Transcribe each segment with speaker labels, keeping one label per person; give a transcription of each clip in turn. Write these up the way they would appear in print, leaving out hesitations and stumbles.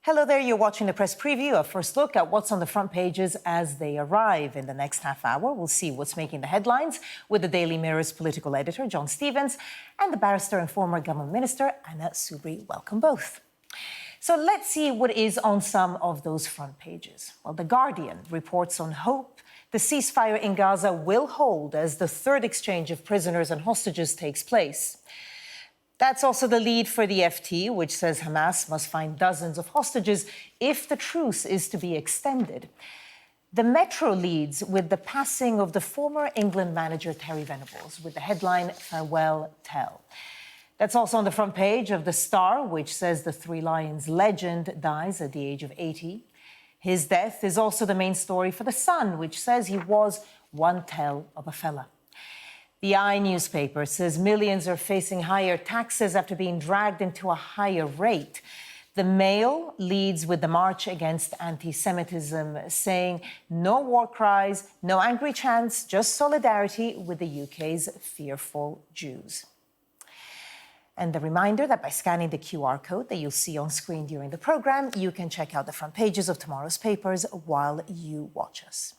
Speaker 1: Hello there, you're watching the press preview, a first look at what's on the front pages as they arrive. In the next half hour, we'll see what's making the headlines with the Daily Mirror's political editor, John Stevens, and the barrister and former government minister, Anna Soubry. Welcome both. So let's see what is on some of those front pages. Well, The Guardian reports on hope the ceasefire in Gaza will hold as the third exchange of prisoners and hostages takes place. That's also the lead for the FT, which says Hamas must find dozens of hostages if the truce is to be extended. The Metro leads with the passing of the former England manager Terry Venables, with the headline, Farewell Tell. That's also on the front page of The Star, which says the Three Lions legend dies at the age of 80. His death is also the main story for The Sun, which says he was one tell of a fella. The I newspaper says millions are facing higher taxes after being dragged into a higher rate. The Mail leads with the march against anti-Semitism, saying no war cries, no angry chants, just solidarity with the UK's fearful Jews. And the reminder that by scanning the QR code that you'll see on screen during the programme, you can check out the front pages of tomorrow's papers while you watch us.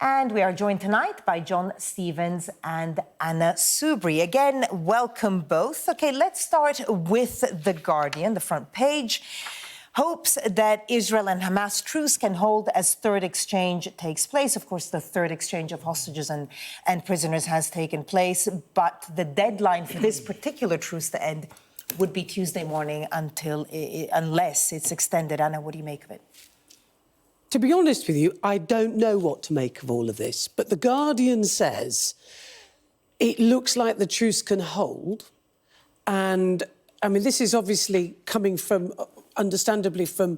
Speaker 1: And we are joined tonight by John Stevens and Anna Soubry. Again, welcome both. OK, let's start with The Guardian, the front page. Hopes that Israel and Hamas truce can hold as third exchange takes place. Of course, the third exchange of hostages and prisoners has taken place, but the deadline for this particular truce to end would be Tuesday morning unless it's extended. Anna, what do you make of it?
Speaker 2: To be honest with you, I don't know what to make of all of this. But The Guardian says it looks like the truce can hold. And, I mean, this is obviously coming from, understandably, from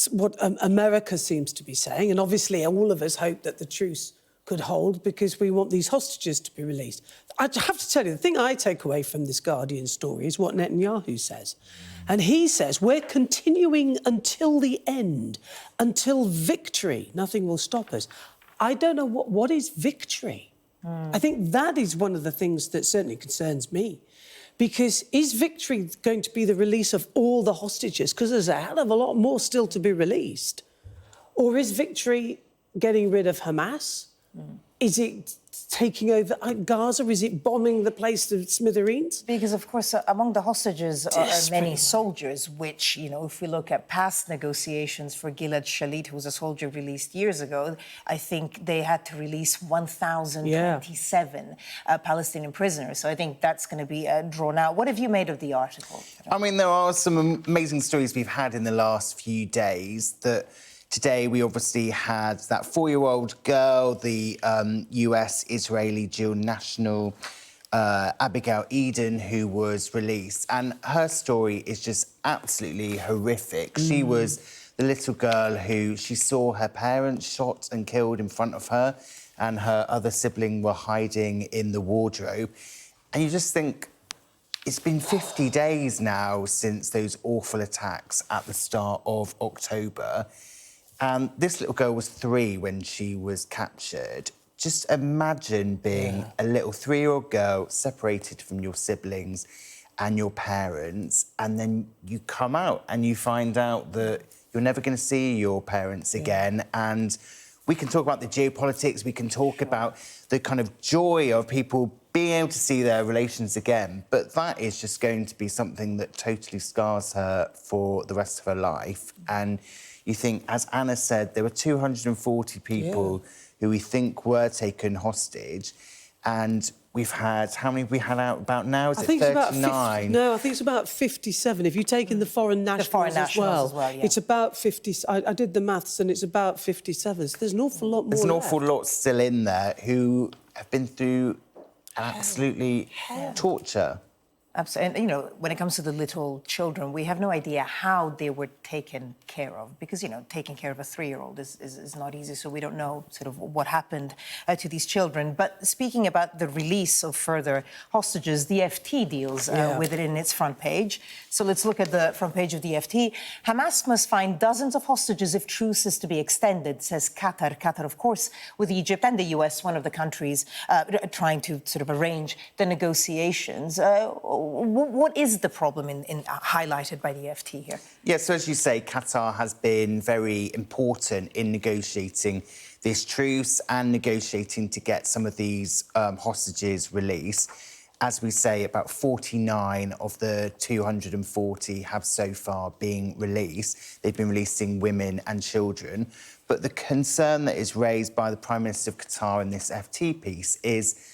Speaker 2: what America seems to be saying. And obviously all of us hope that the truce could hold because we want these hostages to be released. I have to tell you, the thing I take away from this Guardian story is what Netanyahu says. And he says, we're continuing until the end, until victory. Nothing will stop us. I don't know what is victory. I think that is one of the things that certainly concerns me. Because is victory going to be the release of all the hostages? Because there's a hell of a lot more still to be released. Or is victory getting rid of Hamas? Is it taking over Gaza? Is it bombing the place to smithereens?
Speaker 1: Because, of course, among the hostages are many soldiers, which, you know, if we look at past negotiations for Gilad Shalit, who was a soldier released years ago, I think they had to release 1,027 Palestinian prisoners. So I think that's going to be drawn out. What have you made of the article?
Speaker 3: I mean, there are some amazing stories we've had in the last few days that... Today, we obviously had that 4-year-old girl, the US-Israeli dual national, Abigail Eden, who was released. And her story is just absolutely horrific. She was the little girl who she saw her parents shot and killed in front of her, and her other sibling were hiding in the wardrobe. And you just think, it's been 50 days now since those awful attacks at the start of October. And this little girl was 3 when she was captured. Just imagine being a little 3-year-old girl separated from your siblings and your parents, and then you come out and you find out that you're never going to see your parents again. And we can talk about the geopolitics, we can talk about the kind of joy of people being able to see their relations again, but that is just going to be something that totally scars her for the rest of her life. And you think, as Anna said, there were 240 people who we think were taken hostage, and we've had, how many have we had out about now? Is it 39?
Speaker 2: No, I think it's about 57. If you take in the foreign nationals, as well, it's about 50. I did the maths, and it's about 57. So there's an awful lot more.
Speaker 3: There's an awful lot still in there who have been through absolutely torture.
Speaker 1: Absolutely. And, you know, when it comes to the little children, we have no idea how they were taken care of because, you know, taking care of a 3-year-old is not easy. So we don't know sort of what happened to these children. But speaking about the release of further hostages, the FT deals with it in its front page. So let's look at the front page of the FT. Hamas must find dozens of hostages if truce is to be extended, says Qatar. Qatar, of course, with Egypt and the US, one of the countries trying to sort of arrange the negotiations. what is the problem highlighted by the FT here?
Speaker 3: Yeah, so as you say, Qatar has been very important in negotiating this truce and negotiating to get some of these hostages released. As we say, about 49 of the 240 have so far been released. They've been releasing women and children. But the concern that is raised by the Prime Minister of Qatar in this FT piece is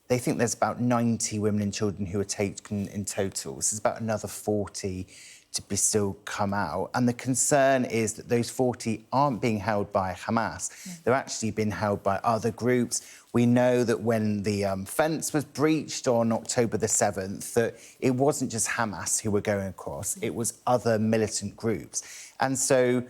Speaker 3: they think there's about 90 women and children who are taken in total. So there's about another 40 to be still come out. And the concern is that those 40 aren't being held by Hamas. They're actually being held by other groups. We know that when the fence was breached on October the 7th, that it wasn't just Hamas who were going across, it was other militant groups. And so,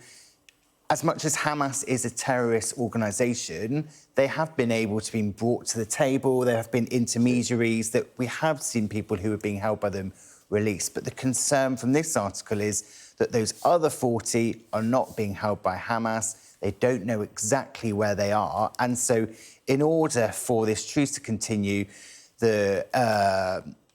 Speaker 3: as much as Hamas is a terrorist organisation, they have been able to be brought to the table. There have been intermediaries that we have seen people who are being held by them released. But the concern from this article is that those other 40 are not being held by Hamas. They don't know exactly where they are. And so in order for this truce to continue, the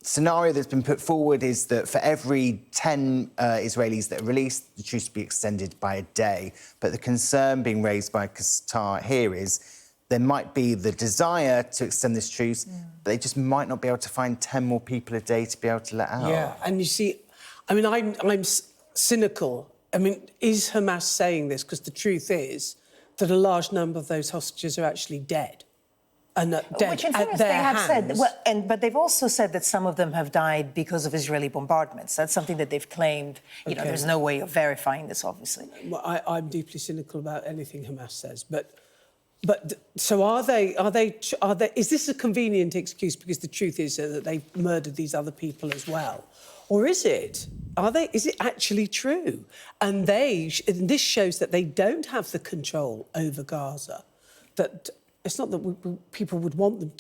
Speaker 3: scenario that's been put forward is that for every 10 Israelis that are released, the truce will be extended by a day. But the concern being raised by Qatar here is there might be the desire to extend this truce, but they just might not be able to find 10 more people a day to be able to let out.
Speaker 2: Yeah, and you see, I mean, I'm cynical. I mean, is Hamas saying this? Because the truth is that a large number of those hostages are actually dead. And dead
Speaker 1: Which in
Speaker 2: at
Speaker 1: fairness
Speaker 2: their
Speaker 1: they have
Speaker 2: hands.
Speaker 1: said, but they've also said that some of them have died because of Israeli bombardments. That's something that they've claimed. You know, there's no way of verifying this, obviously.
Speaker 2: Well, I'm deeply cynical about anything Hamas says, but so are they? Is this a convenient excuse because the truth is that they've murdered these other people as well, or is it? Is it actually true? And this shows that they don't have the control over Gaza. That it's not that people would want them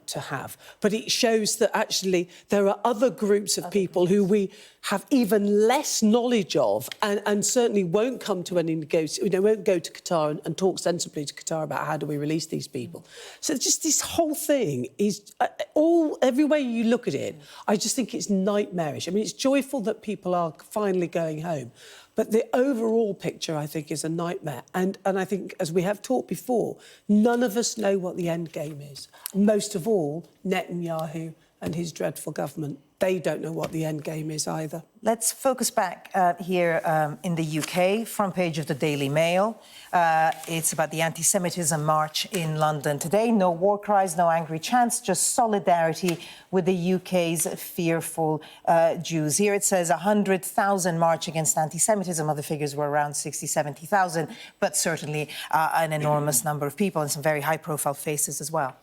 Speaker 2: to have, but it shows that actually there are other groups of people who we have even less knowledge of and certainly won't come to any negotiation, won't go to Qatar and talk sensibly to Qatar about how do we release these people. So just this whole thing is, every way you look at it, I just think it's nightmarish. I mean, it's joyful that people are finally going home, but the overall picture, I think, is a nightmare. And I think, as we have talked before, none of us know what the end game is. Most of all, Netanyahu and his dreadful government. They don't know what the end game is either.
Speaker 1: Let's focus back here in the UK, front page of the Daily Mail. It's about the anti-Semitism march in London today. No war cries, no angry chants, just solidarity with the UK's fearful Jews. Here it says 100,000 march against anti-Semitism. Other figures were around 60, 70,000, but certainly an enormous number of people and some very high-profile faces as well.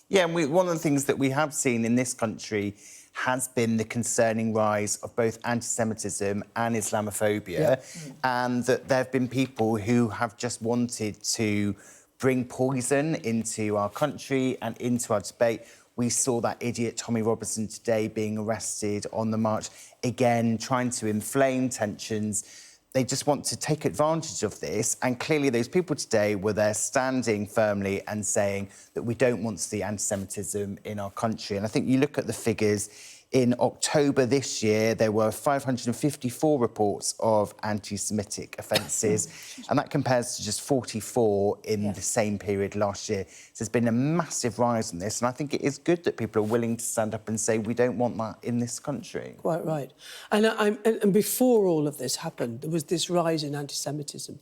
Speaker 3: Yeah, and one of the things that we have seen in this country has been the concerning rise of both anti-Semitism and Islamophobia, and that there have been people who have just wanted to bring poison into our country and into our debate. We saw that idiot Tommy Robinson today being arrested on the march, again, trying to inflame tensions. They just want to take advantage of this. And clearly those people today were there standing firmly and saying that we don't want to see anti-Semitism in our country. And I think you look at the figures, in October this year, there were 554 reports of anti-Semitic offences, and that compares to just 44 in the same period last year. So there's been a massive rise in this, and I think it is good that people are willing to stand up and say, we don't want that in this country.
Speaker 2: Quite right. And before all of this happened, there was this rise in anti-Semitism.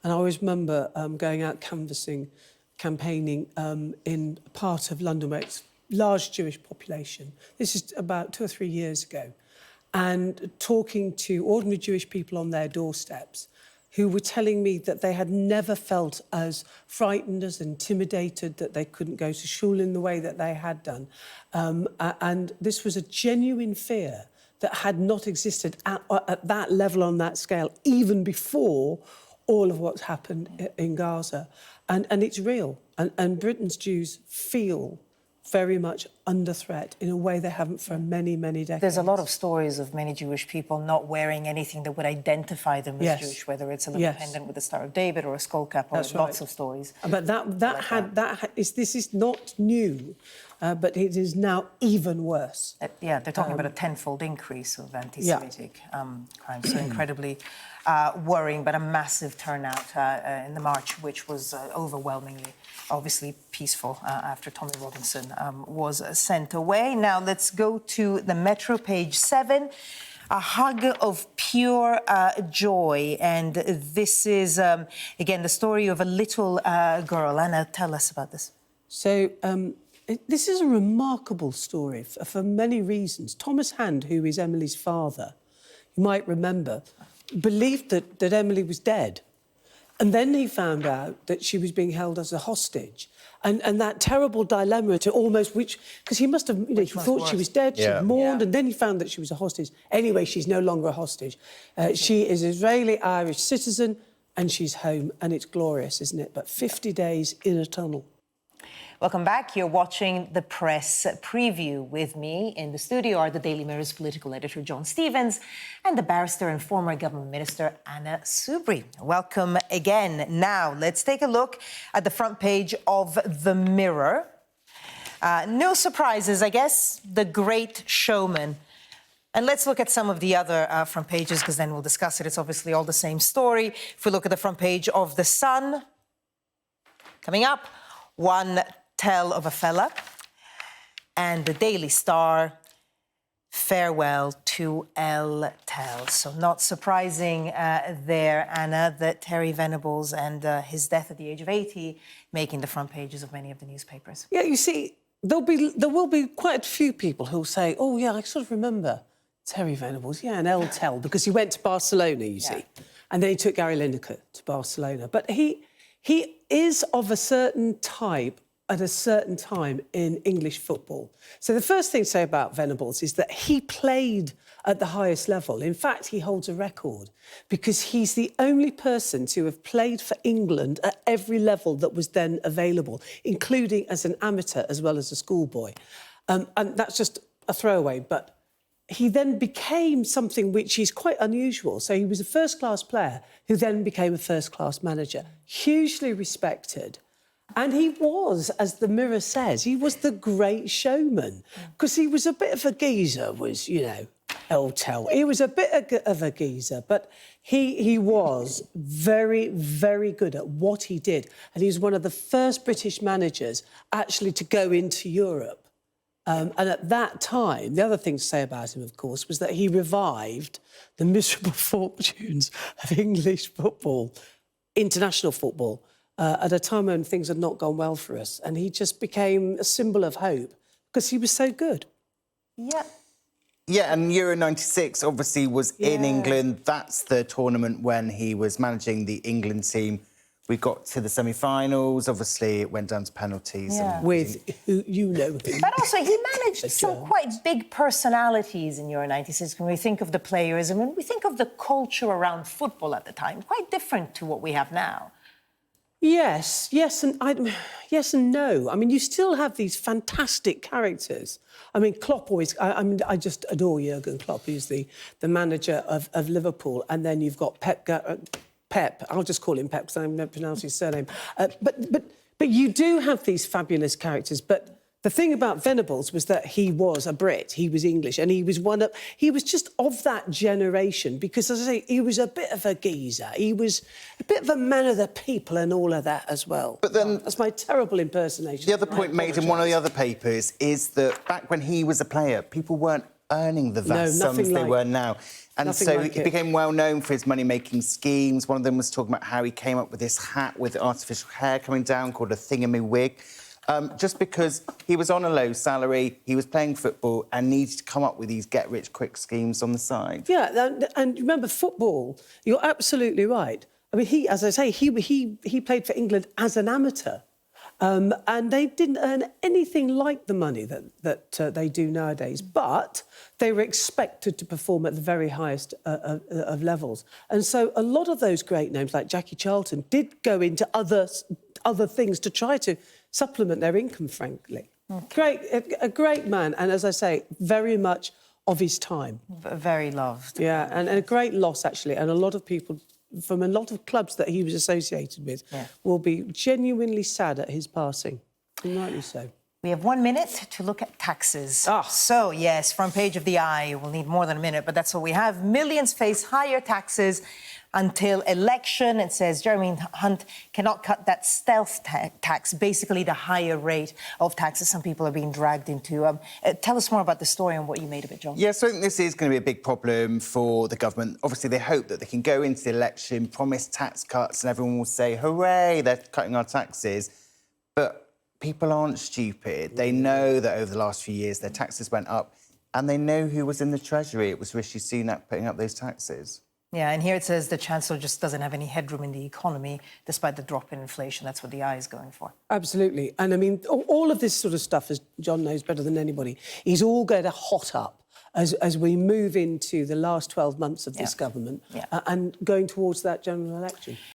Speaker 2: And I always remember going out canvassing, campaigning in a part of London where it's large Jewish population. This is about 2 or 3 years ago. And talking to ordinary Jewish people on their doorsteps who were telling me that they had never felt as frightened, as intimidated, that they couldn't go to shul in the way that they had done. And this was a genuine fear that had not existed at that level, on that scale, even before all of what's happened in Gaza. And it's real. And Britain's Jews feel very much under threat in a way they haven't for many, many decades.
Speaker 1: There's a lot of stories of many Jewish people not wearing anything that would identify them as Jewish, whether it's a little pendant with the Star of David or a skull cap, or lots of stories.
Speaker 2: But this is not new, but it is now even worse.
Speaker 1: They're talking about a tenfold increase of anti-Semitic crimes, so incredibly worrying, but a massive turnout in the march, which was overwhelmingly, obviously, peaceful after Tommy Robinson was sent away. Now let's go to the Metro, page 7. A hug of pure joy. And this is, again, the story of a little girl. Anna, tell us about this.
Speaker 2: So this is a remarkable story for many reasons. Thomas Hand, who is Emily's father, you might remember, believed that Emily was dead. And then he found out that she was being held as a hostage. And that terrible dilemma to almost because he must have, he thought she was dead, she mourned, and then he found that she was a hostage. Anyway, she's no longer a hostage. She is Israeli-Irish citizen, and she's home, and it's glorious, isn't it? But 50 days in a tunnel.
Speaker 1: Welcome back. You're watching the press preview. With me in the studio are the Daily Mirror's political editor, John Stevens, and the barrister and former government minister, Anna Soubry. Welcome again. Now, let's take a look at the front page of the Mirror. No surprises, I guess. The Great Showman. And let's look at some of the other front pages, because then we'll discuss it. It's obviously all the same story. If we look at the front page of The Sun, coming up, One Tell of a Fella, and the Daily Star, farewell to El Tel. So not surprising there, Anna, that Terry Venables and his death at the age of 80 making the front pages of many of the newspapers.
Speaker 2: Yeah, you see, there will be quite a few people who'll say, oh, yeah, I sort of remember Terry Venables, and El Tel, because he went to Barcelona, you see, and then he took Gary Lineker to Barcelona. But he is of a certain type at a certain time in English football. So the first thing to say about Venables is that he played at the highest level. In fact, he holds a record because he's the only person to have played for England at every level that was then available, including as an amateur as well as a schoolboy. And that's just a throwaway, but he then became something which is quite unusual. So he was a first-class player who then became a first-class manager, hugely respected. And he was, as the Mirror says, he was the great showman, because he was a bit of a geezer, El Tel. He was a bit of a geezer, but he was very, very good at what he did. And he was one of the first British managers actually to go into Europe. And at that time, the other thing to say about him, of course, was that he revived the miserable fortunes of English football, international football, at a time when things had not gone well for us. And he just became a symbol of hope because he was so good.
Speaker 3: Yeah, and Euro 96 obviously was in England. That's the tournament when he was managing the England team. We got to the semi-finals. Obviously, it went down to penalties.
Speaker 2: With who you know who.
Speaker 1: But also, he managed some quite big personalities in Euro 96. When we think of the players and when we think of the culture around football at the time, quite different to what we have now.
Speaker 2: Yes and no. I mean, you still have these fantastic characters. I mean, Klopp always... I just adore Jurgen Klopp. He's the manager of Liverpool. And then you've got Pep. I'll just call him Pep because I never pronounce his surname. But you do have these fabulous characters. But the thing about Venables was that he was a Brit. He was English, and he was just of that generation because, as I say, he was a bit of a geezer. He was a bit of a man of the people and all of that as well. But then that's my terrible impersonation.
Speaker 3: The other point made in one of the other papers is that back when he was a player, people weren't earning the vast sums they were now. And so he became well known for his money-making schemes. One of them was talking about how he came up with this hat with artificial hair coming down called a thingamy-wig. Just because he was on a low salary, he was playing football and needed to come up with these get-rich-quick schemes on the side.
Speaker 2: Yeah, and remember, football, you're absolutely right. I mean, as I say, he played for England as an amateur. And they didn't earn anything like the money that they do nowadays. But they were expected to perform at the very highest of levels. And so a lot of those great names, like Jackie Charlton, did go into other things to try to supplement their income, frankly. A great man, and as I say, very much of his time.
Speaker 1: Very loved.
Speaker 2: Yeah, and a great loss, actually. And a lot of people from a lot of clubs that he was associated with will be genuinely sad at his passing. And rightly so.
Speaker 1: We have 1 minute to look at taxes.
Speaker 2: Ah.
Speaker 1: So, yes, front page of the Eye. We'll need more than a minute, but that's what we have. Millions face higher taxes until election. It says Jeremy Hunt cannot cut that stealth tax, basically the higher rate of taxes some people are being dragged into. Tell us more about the story and what you made of it, John.
Speaker 3: Yes, so I think this is going to be a big problem for the government. Obviously, they hope that they can go into the election, promise tax cuts, and everyone will say, hooray, they're cutting our taxes. But people aren't stupid. They know that over the last few years their taxes went up, and they know who was in the Treasury. It was Rishi Sunak putting up those taxes.
Speaker 1: Yeah, and here it says the Chancellor just doesn't have any headroom in the economy, despite the drop in inflation. That's what the Eye is going for.
Speaker 2: Absolutely. And, I mean, all of this sort of stuff, as John knows better than anybody, is all going to hot up as we move into the last 12 months of this government and going towards that general election.